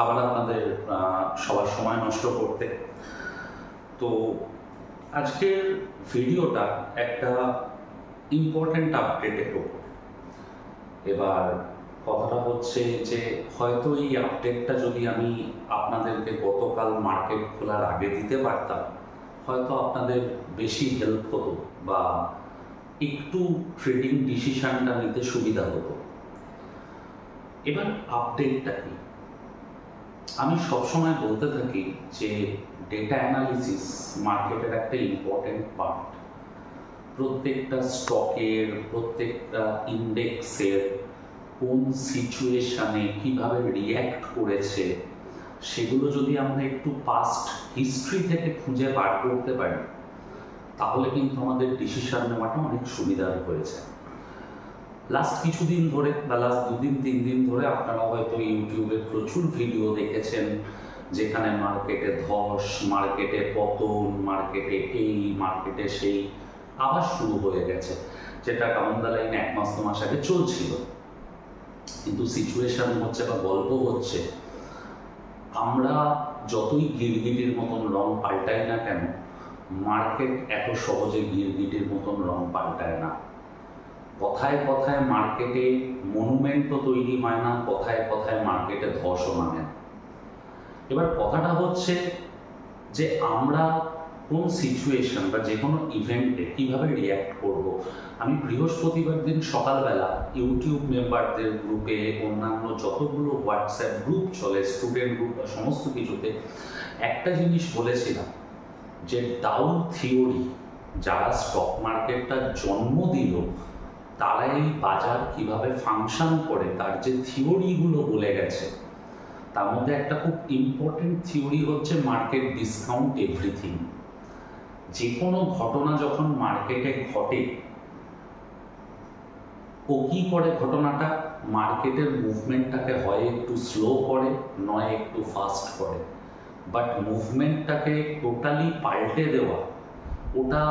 আবার আপনাদের সবার সময় নষ্ট করতে। তো আজকের ভিডিওটা একটা ইম্পর্ট্যান্ট আপডেটের উপর। এবার কথাটা হচ্ছে যে হয়তো এই আপডেটটা যদি আমি আপনাদেরকে গতকাল মার্কেট খোলার আগে দিতে পারতাম, হয়তো আপনাদের বেশি হেল্প হতো বা একটু ট্রেডিং ডিসিশনটা নিতে সুবিধা হতো। এবার আপডেটটা কি? আমি সবসময় বলতে থাকি যে ডেটা অ্যানালিসিস মার্কেটের একটা ইম্পর্টেন্ট পার্ট। প্রত্যেকটা স্টকের, প্রত্যেকটা ইন্ডেক্সের কোন সিচুয়েশনে কিভাবে রিয়্যাক্ট করেছে সেগুলো যদি আমরা একটু পাস্ট হিস্ট্রি থেকে খুঁজে বার করতে পারি, তাহলে কিন্তু আমাদের ডিসিশন নেওয়াটা অনেক সুবিধার হয়েছে। লাস্ট কিছুদিন ধরে বা লাস্ট 2 দিন 3 দিন ধরে আপনারা হয়তো ইউটিউবে প্রচুর ভিডিও দেখেছেন যেখানে মার্কেটে ধস, মার্কেটে পতন, মার্কেটে এই, মার্কেটে সেই আবার শুরু হয়ে গেছে, যেটা ডাউন দ্য লাইন 1 মাস 2 মাস আগে চলছিল। কিন্তু সিচুয়েশন হচ্ছে বা গল্প হচ্ছে, আমরা যতই গিরগিটির মতন রং পাল্টাই না কেন, মার্কেট এত সহজে গিরগিটির মতন রং পাল্টায় না। কথায় কথায় মার্কেটে মনুমেন্টও তৈরি হয় না, কথায় কথায় মার্কেটে ধসও নামে না। এবার কথাটা হচ্ছে যে আমরা কোন সিচুয়েশন বা যে কোনো ইভেন্টে কীভাবে রিয়্যাক্ট করব। আমি বৃহস্পতিবার দিন সকালবেলা ইউটিউব মেম্বারদের গ্রুপে, অন্যান্য যতগুলো হোয়াটসঅ্যাপ গ্রুপ চলে, স্টুডেন্ট গ্রুপ বা সমস্ত কিছুতে একটা জিনিস বলেছিলাম যে ডাউ থিওরি যারা স্টক মার্কেটটা জন্ম দিল, তারা এই বাজার কিভাবে ফাংশন করে তার যে থিওরিগুলো বলে গেছে, তার মধ্যে একটা খুব ইম্পর্টেন্ট থিওরি হচ্ছে মার্কেট ডিসকাউন্ট এভরিথিং। যে কোনো ঘটনা যখন মার্কেটে ঘটে, ও কি করে ঘটনাটা? মার্কেটের মুভমেন্টটাকে হয় একটু স্লো করে, নয় একটু ফাস্ট করে, বাট মুভমেন্টটাকে টোটালি পাল্টে দেওয়া, ওটা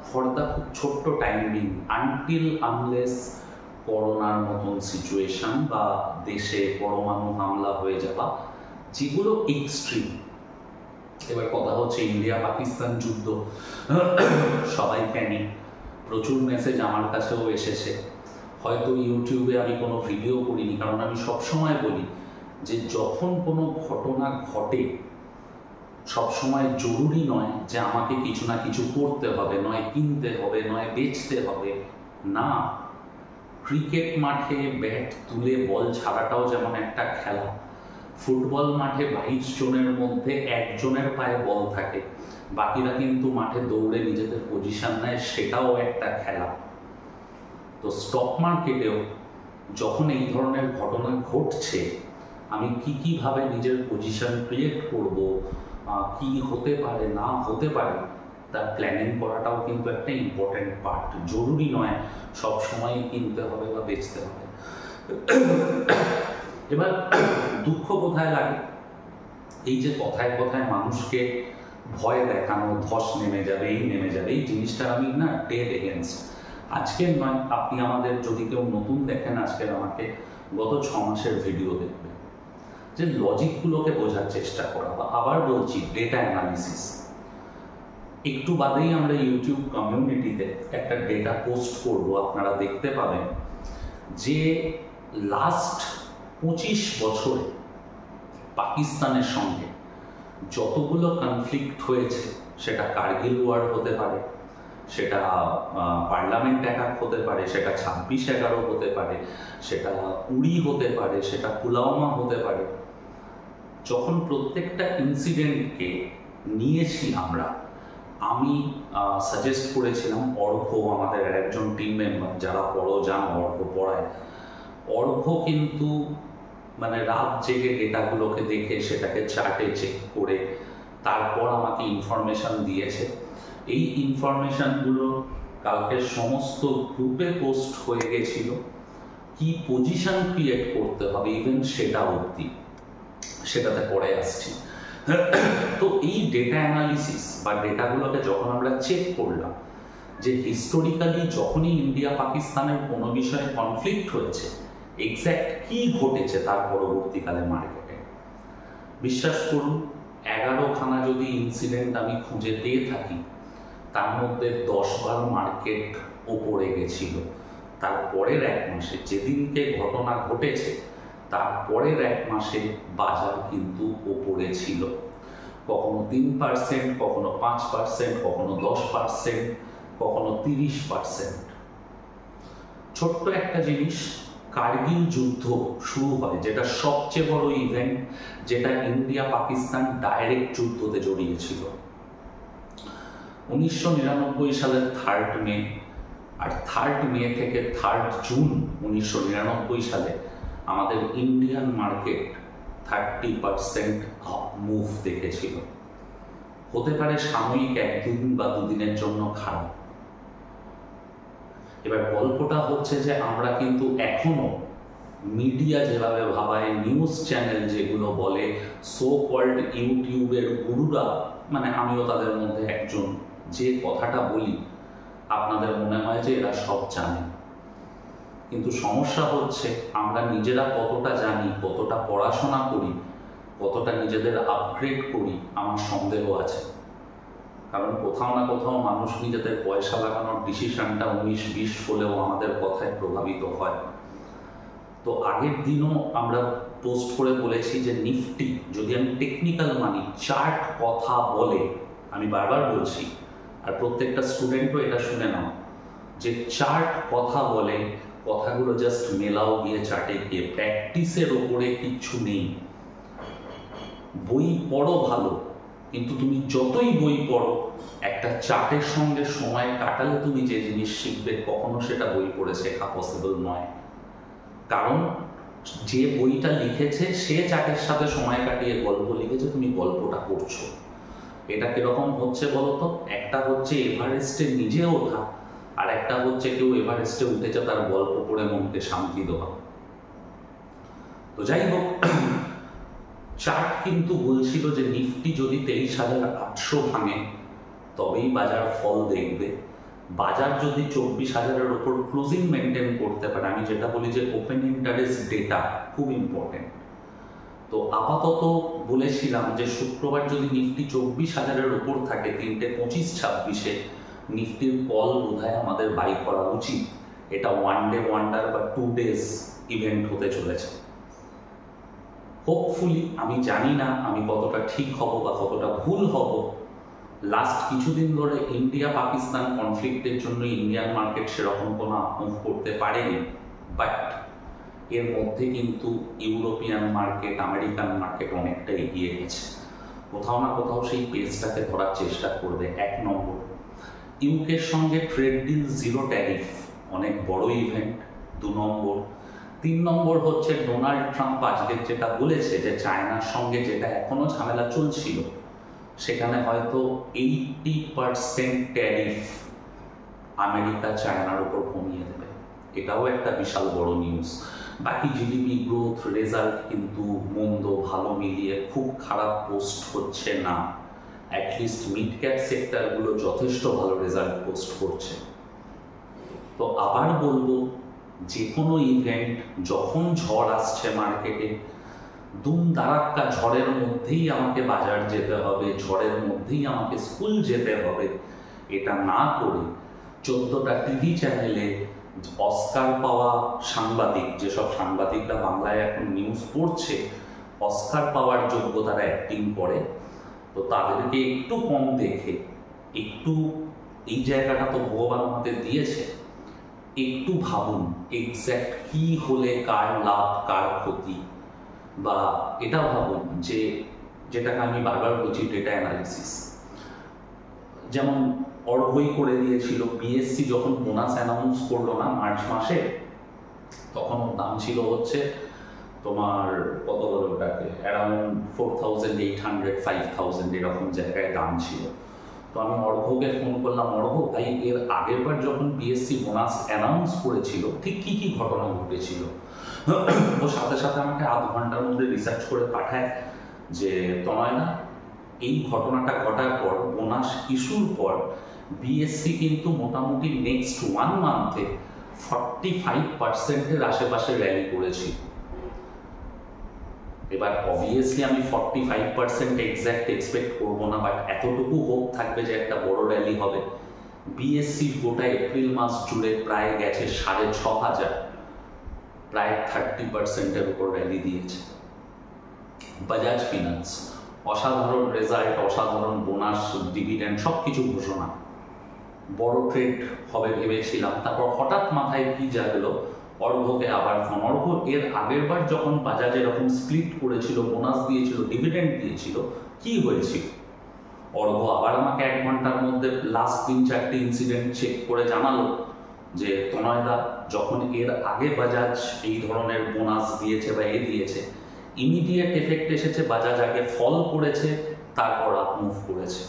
ফর দ্য খুব ছোট্ট টাইম বিং, আনটিল আনলেস করোনার মতন সিচুয়েশন বা দেশে পরমাণু হামলা হয়ে যাওয়া, যেগুলো এক্সট্রিম। এবার কথা হচ্ছে ইন্ডিয়া পাকিস্তান যুদ্ধ, সবাই জানি, প্রচুর মেসেজ আমার কাছেও এসেছে। হয়তো ইউটিউবে আমি কোনো ভিডিও করিনি, কারণ আমি সবসময় বলি যে যখন কোনো ঘটনা ঘটে সবসময় জরুরি নয় যে আমাকে কিছু না কিছু করতে হবে, নয় কিনতে হবে, নয় বেচতে হবে। না, ক্রিকেট মাঠে ব্যাট তুলে বল ছাড়াটাও যেমন একটা খেলা, ফুটবল মাঠে 22 জনের মধ্যে একজনের পায়ে বল থাকে, বাকিরা কিন্তু মাঠে দৌড়ে নিজেদের পজিশন নেয়, সেটাও একটা খেলা। তো স্টক মার্কেটেও যখন এই ধরনের ঘটনা ঘটছে, আমি কিভাবে নিজের পজিশন ক্রিয়েট করব, কি হতে পারে না হতে পারে, তার প্ল্যানিং করাটাও কিন্তু একটা ইম্পর্টেন্ট পার্ট। জরুরি নয় সব সময় কিনতে হবে বা বেচতে হবে। এবার দুঃখ কোথায় লাগে? এই যে কথায় কথায় মানুষকে ভয় দেখানো, ধস নেমে যাবে, এই নেমে যাবে, এই জিনিসটা আমি না ডেড এগেনস্ট। আজকের নয়, আপনি আমাদের যদি কেউ নতুন দেখেন, আজকের আমাকে গত 6 মাসের ভিডিও দেখবেন, যে লজিকগুলোকে বোঝার চেষ্টা করা, বা আবার বলছি ডেটা অ্যানালিসিস। একটু বাদেই আমরা ইউটিউব কমিউনিটিতে একটা ডেটা পোস্ট করব, আপনারা দেখতে পাবেন যে লাস্ট 25 বছরে পাকিস্তানের সঙ্গে যতগুলো কনফ্লিক্ট হয়েছে, সেটা কার্গিল ওয়ার হতে পারে, সেটা পার্লামেন্ট অ্যাটাক হতে পারে, সেটা 26/11 হতে পারে, সেটা উড়ি হতে পারে, সেটা পুলওয়ামা হতে পারে, যখন প্রত্যেকটা ইনসিডেন্টকে নিয়েছি আমি সাজেস্ট করেছিলাম, অর্ঘ্য আমাদের একজন টিম মেম্বার, যারা যান অর্ঘ্য পড়ায়, অর্ঘ্য কিন্তু মানে রাত জেগে ডেটাগুলোকে দেখে সেটাকে চার্টে চেক করে তারপর আমাকে ইনফরমেশন দিয়েছে। এই ইনফরমেশনগুলো কালকে সমস্ত গ্রুপে পোস্ট হয়ে গেছিল, কি পজিশন ক্রিয়েট করতে হবে ইভেন সেটা অবধি, সেটাতে পরে আসছি। তো এই ডেটা অ্যানালিসিস বা ডেটাগুলোকে যখন আমরা চেক করলাম, যে হিস্টোরিক্যালি যখনই ইন্ডিয়া পাকিস্তানের কোনো বিষয়ে কনফ্লিক্ট হয়েছে, এক্স্যাক্ট কি ঘটেছে তার পরবর্তীকালে মার্কেটে, বিশ্বাস করুন 11খানা যদি ইনসিডেন্ট আমি খুঁজে দিয়ে থাকি, তার মধ্যে 10বার মার্কেট ওপরে গেছিল। তারপরের 1 মাসে, যেদিনকে ঘটনা ঘটেছে তারপরের 1 মাসে বাজার কিন্তু ওপরে ছিল, কখনো 3%, কখনো 5%, কখনো 10%, কখনো 30%। ছোট্ট একটা জিনিস, কার্গিল যুদ্ধ শুরু হয়, যেটা সবচেয়ে বড় ইভেন্ট, যেটা ইন্ডিয়া পাকিস্তান ডাইরেক্ট যুদ্ধতে জড়িয়েছিল 1999 সালের 3 মে। আর 3 মে থেকে 3 জুন 1999 সালে আমাদের ইন্ডিয়ান মার্কেট 30% মুভ দেখেছিল। হতে পারে সাময়িক 1-2 দিন বা 2 দিনের জন্য খারাপ। এবার গল্পটা হচ্ছে যে আমরা কিন্তু এখনো মিডিয়া যেভাবে ভাবায়, নিউজ চ্যানেল যেগুলো বলে, সো কল্ড ইউটিউবের গুরুরা, মানে আমিও তাদের মধ্যে একজন, যে কথাটা বলি আপনাদের মনে হয় যে এরা সব জানে। কিন্তু সমস্যা হচ্ছে আমরা নিজেরা কতটা জানি, কতটা পড়াশোনা করি, কতটা নিজেদের আপগ্রেড করি, আমার সন্দেহ আছে। কারণ কোথাও না কোথাও মানুষ নিজেদের পয়সা লাগানোর ডিসিশনটা 19-20 হলেও আমাদের কথায় প্রভাবিত হয়। তো আগের দিনও আমরা পোস্ট করে বলেছি যে নিফটি, যদি আমি টেকনিক্যাল মানি, চার্ট কথা বলে, আমি বারবার বলছি, আর প্রত্যেকটা স্টুডেন্টও এটা শুনে নাও, যে চার্ট কথা বলে, কথাগুলো জাস্ট মেলাও গিয়ে চার্টে গিয়ে, প্র্যাকটিসের ওপরে কিচ্ছু নেই। বই পড়ো ভালো, কিন্তু তুমি যতই বই পড়ো, একটা চার্টের সঙ্গে সময় কাটালে তুমি যে জিনিস শিখবে, কখনো সেটা বই পড়ে শেখা পসিবল নয়। কারণ যে বইটা লিখেছে সে চার্টের সাথে সময় কাটিয়ে গল্প লিখেছে, তুমি গল্পটা পড়ছো। এটা কিরকম হচ্ছে বলতো? একটা হচ্ছে এভারেস্টে নিজে ওঠা, আর একটা হচ্ছে কেউ এভারেস্টে উঠেছে তার গল্প পড়ে মনকে শান্তি দেওয়া। তো যাই হোক, চার্ট কিন্তু বলছিল যে নিফটি যদি 23,800 ভাঙে তবেই বাজার ফল দেখবে। বাজার যদি 24,000-এর ওপর ক্লোজিং মেনটেন করতে পারে, আমি যেটা বলি যে ওপেন ইন্টারেস্ট ডেটা খুব ইম্পর্টেন্ট। তো আপাতত বলেছিলাম যে শুক্রবার যদি নিফটি 24,000-এর ওপর থাকে, 3:25-26-এ নিফটির কল বোধহয় আমাদের বাই করা উচিত। এটা 1 ডে ওয়ান্ডার বা 2 ডেজ ইভেন্ট হতে চলেছে। হোপফুলি, আমি জানি না আমি কতটা ঠিক হব বা কতটা ভুল হব। লাস্ট কিছুদিন ধরে ইন্ডিয়া পাকিস্তান কনফ্লিক্টের জন্য ইন্ডিয়ান মার্কেট সেরকম কোনো আপমুভ করতে পারেনি, বাট এর মধ্যে কিন্তু ইউরোপিয়ান মার্কেট, আমেরিকান মার্কেট অনেকটা এগিয়ে গেছে। কোথাও না কোথাও সেই পেসটাকে ধরার চেষ্টা করবে। 1 নম্বর, ইউকের সঙ্গে ট্রেড ডিল 0 ট্যারিফ, অনেক বড় ইভেন্ট। 2 নম্বর, 3 নম্বর হচ্ছে ডোনাল্ড ট্রাম্প আজকে যেটা বলেছে যে চায়নার সঙ্গে যেটা এখনো ঝামেলা চলছিল, সেখানে হয়তো 80% ট্যারিফ আমেরিকা চায়নার উপর কমিয়ে দেবে। এটাও একটা বিশাল বড় নিউজ। বাকি জিডিপি গ্রোথ রেজাল্ট কিন্তু মন্দ ভালো মিলিয়ে খুব খারাপ পোস্ট হচ্ছে না। অ্যাটলিস্ট মিড ক্যাপ সেক্টরগুলো যথেষ্ট ভালো রেজাল্ট পোস্ট করছে। তো আবার বলবো, যে কোনো ইভেন্ট, যখন ঝড় আসছে মার্কেটে, দুম দারাক্কা ঝড়ের মধ্যেই আমাকে বাজার যেতে হবে, ঝড়ের মধ্যেই আমাকে স্কুল যেতে হবে, এটা না করে 14টা টিভি চ্যানেলে অস্কার পাওয়া সাংবাদিক, যেসব সাংবাদিকরা বাংলায় এখন নিউজ পড়ছে, অস্কার পাওয়ার যোগ্য তারা অ্যাক্টিং করে, তো তাদেরকে একটু কম দেখে, একটু এই জায়গাটা তো ভগবান আমাদের দিয়েছে, একটু ভাবুন এক্স্যাক্ট কি হলে কার লাভ কার ক্ষতি, বা এটা ভাবুন যে যেটাকে আমি বারবার বলছি ডেটা অ্যানালিসিস। যেমন অর্ঘই করে দিয়েছিল, বিএসসি যখন বোনাস অ্যানাউন্স করলো না মার্চ মাসে, তখন ওর দাম ছিল হচ্ছে তোমার কত বলে ওটাকে, অ্যারাউন্ড 4,800 5,000 এরকম জায়গায় দাম ছিল। তো আমি অর্ঘকে ফোন করলাম, অর্ঘ ভাই এর আগের বার যখন বিএসসি বোনাস অ্যানাউন্স করেছিল ঠিক কি কি ঘটনা ঘটেছিল? ও সাথে সাথে আমাকে আধ ঘন্টার মধ্যে রিসার্চ করে পাঠায় যে তনয়না, এই ঘটনাটা ঘটার পর, বোনাস ইস্যুর পর বিএসসি কিন্তু মোটামুটি নেক্সট 1 মান্থে 45%-এর আশেপাশে র্যালি করেছিল। এবার অবভিয়াসলি আমি 45% এক্স্যাক্ট এক্সপেক্ট করবো না, বাট এতটুকু হোপ থাকবে যে একটা বড় র্যালি হবে। বিএসসি গোটা এপ্রিল মাস জুড়ে প্রায় গেছে 6,500, প্রায় 30%-এর উপর র্যালি দিয়েছে। বাজাজ ফিনান্স অসাধারণ রেজাল্ট, অসাধারণ বোনাস, ডিভিডেন্ড সব কিছু ঘোষণা, বড় ট্রেড হবে ভেবেছিলাম। তারপর হঠাৎ মাথায় কি জাগলো, অর্ঘ্যকে আবার ফোন। অর্ঘ্য এর আগের বার যখন বাজাজ এরকম স্প্লিট করেছিল, বোনাস দিয়েছিল, ডিভিডেন্ড দিয়েছিল, কি হয়েছিল? অর্ঘ্য আবার আমাকে 1 ঘন্টার মধ্যে লাস্ট 3-4টি ইনসিডেন্ট চেক করে জানালো যে তনয়দা, যখন এর আগে বাজাজ এই ধরনের বোনাস দিয়েছে বা দিয়েছে, ইমিডিয়েট এফেক্ট এসেছে, বাজাজ আগে ফল করেছে, তারপর আপ মুভ করেছে।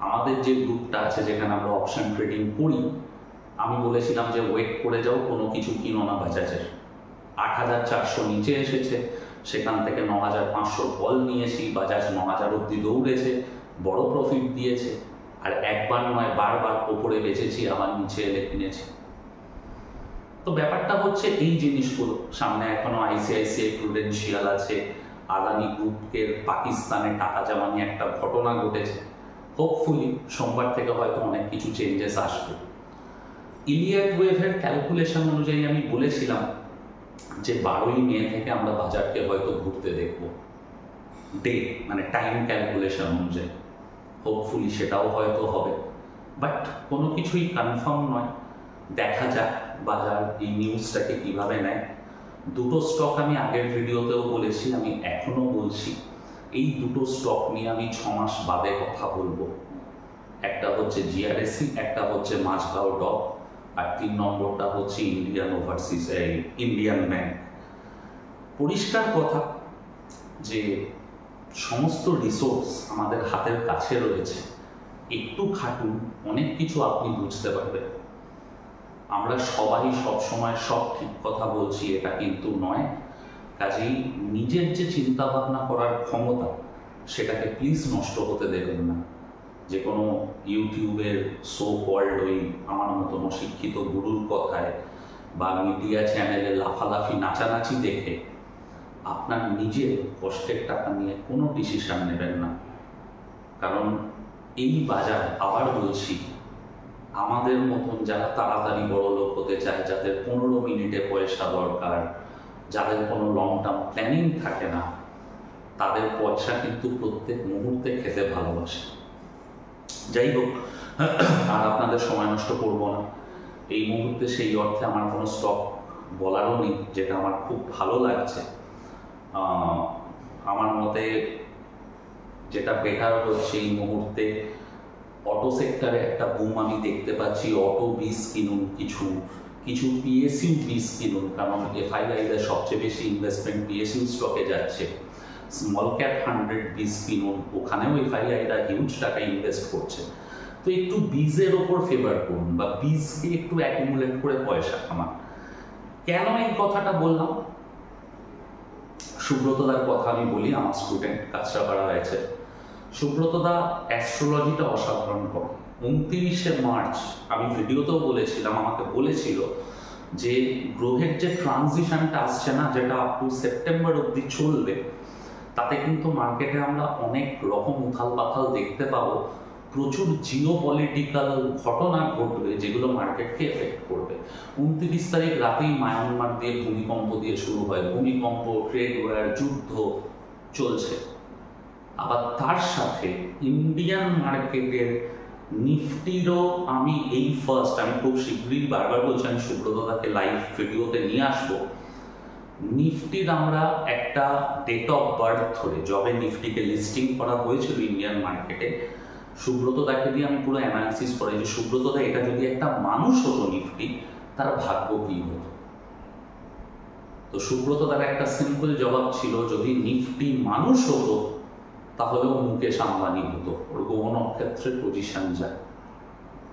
আমাদের যে গ্রুপটা আছে যেখানে আমরা অপশন ট্রেডিং করি, আমি বলেছিলাম যে ওয়েট করে যাও, কোনো কিছু কিনো না বাজাজের। 8,400 নিচে এসেছে, সেখান থেকে 9,500 কল নিয়েছি, বাজাজ 9,000 অব্দি দৌড়েছে, বড় প্রফিট দিয়েছে। আর একবার নয়, বারবার ওপরে বেচেছি, আবার নিচে এলে কিনেছি। তো ব্যাপারটা হচ্ছে এই জিনিসগুলো। সামনে এখনো আইসিআইসিআই প্রুডেন্সিয়াল আছে, আদানি গ্রুপের পাকিস্তানে টাকা জমা নিয়ে একটা ঘটনা ঘটেছে। হোপফুলি সোমবার থেকে হয়তো অনেক কিছু চেঞ্জেস আসবে। ইলিয়াড ওয়েভের ক্যালকুলেশন অনুযায়ী আমি বলেছিলাম যে 12ই মে থেকে আমরা বাজারকে হয়তো ঘুরতে দেখব, ডে মানে টাইম ক্যালকুলেশন অনুযায়ী। হোপফুলি সেটাও হয়তো হবে, বাট কোনো কিছুই কনফার্ম নয়। দেখা যাক বাজার এই নিউজটাকে কিভাবে নেয়। দুটো স্টক আমি আগের ভিডিওতেও বলেছি, আমি এখনো বলছি, এই দুটো স্টক নিয়ে আমি 6 মাস বাদে কথা বলবো। একটা হচ্ছে জিআরএসসি, একটা হচ্ছে মাঝগাঁও ডক, আর 3 নম্বরটা হচ্ছে ইন্ডিয়ান ব্যাংক। পরিষ্কার কথা যে সমস্ত রিসোর্স আমাদের হাতের কাছে রয়েছে, একটু খাটুন, অনেক কিছু আপনি বুঝতে পারবেন। আমরা সবাই সবসময় সব ঠিক কথা বলছি এটা কিন্তু নয়। কাজেই নিজের যে চিন্তা ভাবনা করার ক্ষমতা, সেটাকে প্লিজ নষ্ট হতে দেবেন না। যে কোনো ইউটিউবের সো কল্ড ওই আমার মতন অশিক্ষিত গুরুর কথায় বা মিডিয়া চ্যানেলে লাফালাফি নাচানাচি দেখে আপনার নিজের কষ্টের টাকা নিয়ে কোনো ডিসিশন নেবেন না। কারণ এই বাজার, আবার বলছি, আমাদের মতন যারা তাড়াতাড়ি বড় লোক হতে চায়, যাদের 15 মিনিটে পয়সা দরকার, যাদের কোনো লং টার্ম প্ল্যানিং থাকে না, তাদের পয়সা কিন্তু প্রত্যেক মুহূর্তে খেতে ভালোবাসে। যাই হোক, আর আপনাদের সময় নষ্ট করবো না। এই মুহূর্তে সেই অর্থে আমার কোনো স্টক বলারও নেই যেটা আমার খুব ভালো লাগছে। আমার মতে যেটা বেটার হচ্ছে এই মুহূর্তে, অটো সেক্টরে একটা বুম আমি দেখতে পাচ্ছি। অটো বীজ কিনুন, কিছু পিএসইউ বীজ কিনুন, কারণ এফআইআইদের সবচেয়ে বেশি ইনভেস্টমেন্ট পিএসইউ স্টকে যাচ্ছে। স্মল ক্যাপ 100 বীজ কিনুন, ওখানেও এফআইআইরা হিউজ টাকা ইনভেস্ট করছে। তো একটু বীজের ওপর ফেভার করুন, বা বীজকে একটু অ্যাকুমুলেট করে পয়সা কামান। কেন এই কথাটা বললাম? সুব্রতদার কথা আমি বলি, আমার স্টুডেন্ট, কাছড়াপাড়া হয়েছে। সুব্রতদা অ্যাস্ট্রোলজিটা অসাধারণ করে। 29শে মার্চ আমি ভিডিওতেও বলেছিলাম, আমাকে বলেছিল যে গ্রহের যে ট্রানজিশনটা আসছে না, যেটা আপ টু সেপ্টেম্বর অব্দি চলবে, তাতে কিন্তু মার্কেটে আমরা অনেক রকম উথাল পাথাল দেখতে পাবো। প্রচুর জিওপলিটিক্যাল ঘটনা ঘটবে যেগুলো মার্কেটকে এফেক্ট করবে। 29 তারিখ রাতেই মায়ানমার দিয়ে ভূমিকম্প দিয়ে শুরু হয়। ভূমিকম্প, ট্রেড ওয়ার, যুদ্ধ চলছে। আবার তার সাথে ইন্ডিয়ান মার্কেটের নিফটিরও আমি আমি খুব শীঘ্রই, বারবার বলছি, আমি সুব্রতদাকে লাইভ ভিডিওতে নিয়ে আসবো। নিফটির আমরা একটা ডেট অফ বার্থ ধরে, যবে নিফটিকে লিস্টিং করা হয়েছিল ইন্ডিয়ান মার্কেটে, সুব্রতদাকে দিয়ে আমি পুরো অ্যানালিসিস করি যে সুব্রতদা, এটা যদি একটা মানুষ হতো নিফটি, তার ভাগ্য কি হতো। তো সুব্রতদার একটা সিম্পল জবাব ছিল, যদি নিফটি মানুষ হতো তাহলেও মুকেশ আম্বানি হতো। ওর গ্রহ নক্ষত্রের পজিশন যায়,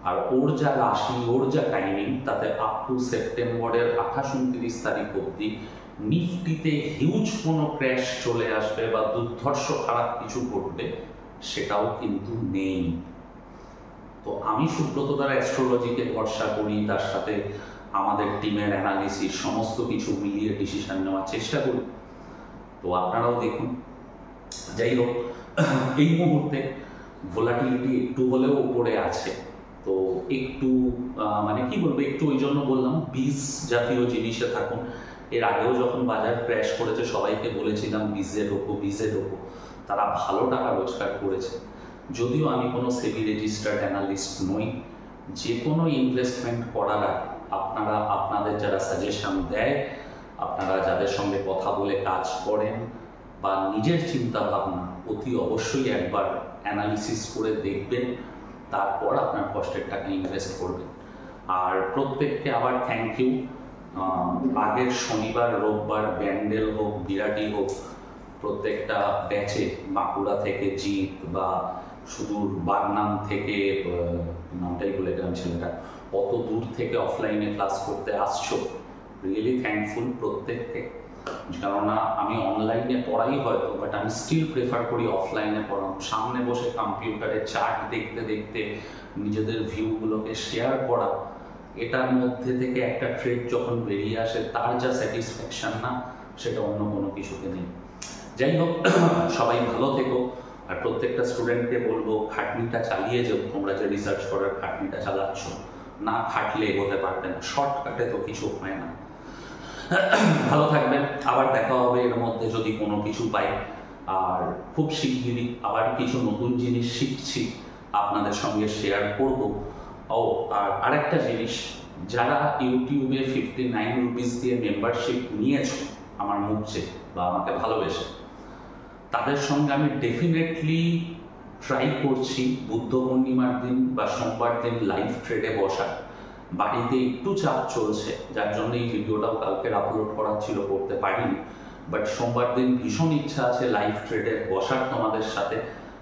আর ওর যা রাশি, ওর যা টাইমিং, তাতে আপ টু সেপ্টেম্বরের 28-29 তারিখ অব্দি নিফটিতে হিউজ কোনো ক্র্যাশ চলে আসবে বা দুর্ধর্ষ খারাপ কিছু ঘটবে, সেটাও কিন্তু নেই। তো আমি সুব্রতদার অ্যাস্ট্রোলজিকে ভরসা করি, তার সাথে আমাদের টিমের অ্যানালিসিস, সমস্ত কিছু মিলিয়ে ডিসিশন নেওয়ার চেষ্টা করি। তো আপনারাও দেখুন। যাই হোক, এই মুহূর্তে ভোলাটিলিটি একটু হলেও উপরে আছে, তো একটু মানে কি বলবো, একটু ওই জন্য বললাম বীজ জাতীয় জিনিসে থাকুন। এর আগেও যখন বাজার ক্র্যাশ করেছে সবাইকে বলেছিলাম বীজে ঢোকো, তারা ভালো টাকা রোজগার করেছে। যদিও আমি কোনো সেবি রেজিস্টার্ড অ্যানালিস্ট নই, যে কোনো ইনভেস্টমেন্ট করার আগে আপনারা আপনাদের যারা সাজেশন দেয়, আপনারা যাদের সঙ্গে কথা বলে কাজ করেন বা নিজের চিন্তা ভাবনা অতি অবশ্যই একবার অ্যানালিসিস করে দেখবেন, তারপর আপনার কষ্টের টাকা ইনভেস্ট করবেন। আর প্রত্যেককে আবার থ্যাংক ইউ। আগের শনিবার রোববার ব্যান্ডেল হোক বিরাটি হোক, প্রত্যেকটা ব্যাচে বাঁকুড়া থেকে জিৎ বা সুদূর বাগনান থেকে, নামটাই বলে গেলাম ছেলেটা, অত দূর থেকে অফলাইনে ক্লাস করতে আসছো, রিয়েলি থ্যাঙ্কফুল প্রত্যেককে। কেননা আমি অনলাইনে পড়াই হয়তো, বাট আমি স্টিল প্রেফার করি অফলাইনে পড়ানো। সামনে বসে কম্পিউটারে চার্ট দেখতে দেখতে নিজেদের ভিউগুলোকে শেয়ার করা, এটার মধ্যে থেকে একটা ট্রেড যখন বেরিয়ে আসে তার যা স্যাটিসফ্যাকশন না, সেটা অন্য কোনো কিছুতে নেই। যাই হোক, সবাই ভালো থেকো। আর প্রত্যেকটা স্টুডেন্টকে বলবো খাটনিটা চালিয়ে যাও। তোমরা যে রিসার্চ করার খাটনিটা চালাচ্ছ, না খাটলে এগোতে পারবে না, শর্টকাটে তো কিছু হয় না। ভালো থাকবেন, আবার দেখা হবে এর মধ্যে যদি কোনো কিছু পাই। আর খুব শিগগিরই আবার কিছু নতুন জিনিস শিখছি, আপনাদের সঙ্গে শেয়ার করব। ও আর আরেকটা জিনিস, যারা ইউটিউবে 59 রুপিস দিয়ে মেম্বারশিপ নিয়েছো আমার মুখ চেয়ে বা আমাকে ভালোবেসে, তাদের সঙ্গে আমি ডেফিনেটলি ট্রাই করছি বুদ্ধ পূর্ণিমার দিন বা সোমবার দিন লাইভ ট্রেডে বসার। বাড়িতে একটু চাপ চলছে, যার জন্য এই ভিডিওটাও কালকে আপলোড করার ছিল, করতে পারিনি। বাট সোমবার দিন ভীষণ ইচ্ছা আছে লাইভ ট্রেডে বসার তোমাদের সাথে,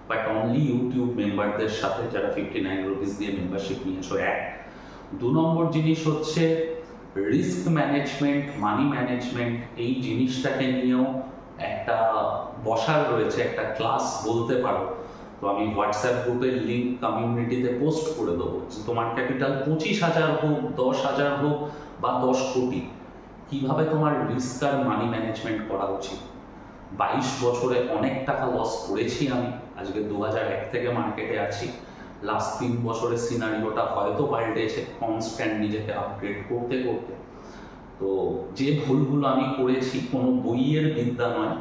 বাট অনলি ইউটিউব মেম্বারদের সাথে যারা 59 রুপিস দিয়ে মেম্বারশিপ নিয়েছো। 1 2 নম্বর জিনিস হচ্ছে রিস্ক ম্যানেজমেন্ট, মানি ম্যানেজমেন্ট, এই জিনিসটাকে নিয়েও একটা বসার রয়েছে, একটা ক্লাস বলতে পারো। তো আমি হোয়াটসঅ্যাপ গ্রুপের লিঙ্ক কমিউনিটিতে পোস্ট করে দেবো যে তোমার ক্যাপিটাল 25,000 হোক, 10,000 হোক বা 10 কোটি, কিভাবে তোমার রিস্ক আর মানি ম্যানেজমেন্ট করা উচিত। 22 বছরে অনেক টাকা লস করেছি আমি, আজকে 2001 থেকে মার্কেটে আছি। লাস্ট 3 বছরের সিনারিওটা হয়তো পাল্টেছে, কনস্ট্যান্ট নিজেকে আপগ্রেড করতে করতে। তো যে ভুলগুলো আমি করেছি কোনো বইয়ের বিদ্যা নয়,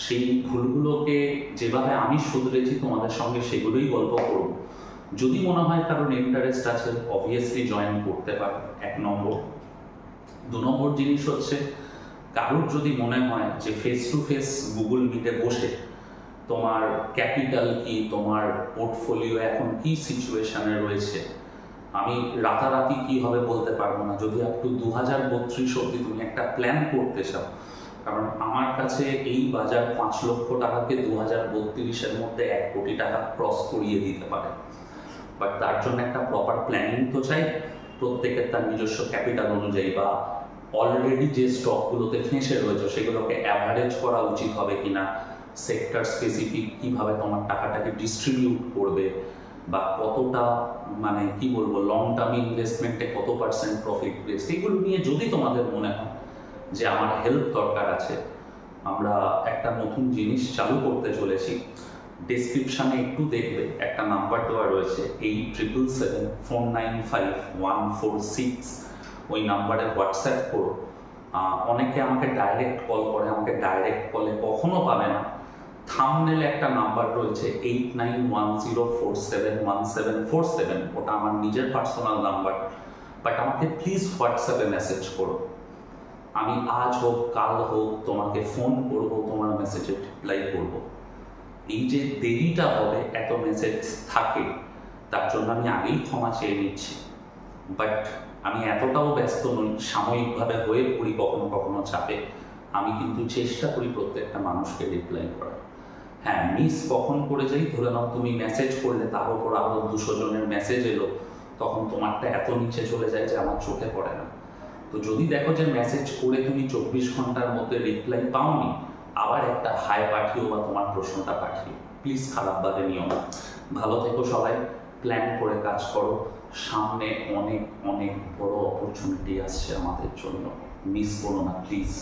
সেই ভুলগুলোকে যেভাবে আমি শুধরেছি তোমাদের সঙ্গে সেগুলোই গল্প করব। যদি মনে হয় কারোর ইন্টারেস্ট আছে, অবভিয়াসলি জয়েন করতে পারে, 1 নম্বর। 2 নম্বর জিনিস হচ্ছে, কারোর যদি মনে হয় যে ফেস টু ফেস গুগল মিটে বসে তোমার ক্যাপিটাল কি, তোমার পোর্টফোলিও এখন কি সিচুয়েশনে রয়েছে, আমি রাতারাতি কি হবে বলতে পারবো না। যদি আপ টু 2032 অব্দি তুমি একটা প্ল্যান করতে চাও, কারণ আমার কাছে এই বাজার 5 লক্ষ টাকাকে 2032-এর মধ্যে 1 কোটি টাকা ক্রস করিয়ে দিতে পারে। বাট তার জন্য একটা প্রপার প্ল্যানিং তো চাই, প্রত্যেকের তার নিজস্ব ক্যাপিটাল অনুযায়ী বা অলরেডি যে স্টকগুলোতে ফেঁসে রয়েছে সেগুলোকে অ্যাভারেজ করা উচিত হবে কিনা, সেক্টর স্পেসিফিক কিভাবে তোমার টাকাটাকে ডিস্ট্রিবিউট করবে, বা কতটা মানে কি বলবো লং টার্ম ইনভেস্টমেন্টে কত পার্সেন্ট প্রফিট পেয়েছে, এগুলো নিয়ে যদি তোমাদের মনে হয় যে আমার হেল্প দরকার আছে, আমরা একটা নতুন জিনিস চালু করতে চলেছি। ডেসক্রিপশনে একটু দেখবে, একটা নাম্বার দেওয়া রয়েছে 8777495146, ওই নাম্বারে হোয়াটসঅ্যাপ করো। অনেকে আমাকে ডাইরেক্ট কল করে, আমাকে ডাইরেক্ট কলে কখনো পাবে না। থাম্বনেলে একটা নাম্বার রয়েছে 8910471747, ওটা আমার নিজের পার্সোনাল নাম্বার। বাট আমাকে প্লিজ হোয়াটসঅ্যাপে মেসেজ করো, আমি আজ হোক কাল হোক তোমাকে ফোন করব, তোমার মেসেজে রিপ্লাই করব। এই যে দেরিটা হবে, এত মেসেজ থাকে, তার জন্য আমি আগেই ক্ষমা চেয়ে নিচ্ছি। বাট আমি এতটাও ব্যস্ত নই, সাময়িকভাবে হয়ে পড়ি কখনো কখনো চাপে। আমি কিন্তু চেষ্টা করি প্রত্যেকটা মানুষকে রিপ্লাই করার। হ্যাঁ, মিস কখন করে যাই, ধরে নাও তুমি মেসেজ করলে, তার উপর আরো 200 জনের মেসেজ এলো, তখন তোমারটা এত নিচে চলে যায় যে আমার চোখে পড়ে না। তো যদি দেখো যে মেসেজ করে তুমি 24 ঘন্টার মধ্যে রিপ্লাই পাওনি, আবার একটা হাই পাঠিও বা তোমার প্রশ্নটা পাঠিও, প্লিজ খারাপভাবে নিও না। ভালো থেকো সবাই, প্ল্যান করে কাজ করো, সামনে অনেক অনেক বড় অপরচুনিটি আসছে আমাদের জন্য, মিস করো না প্লিজ।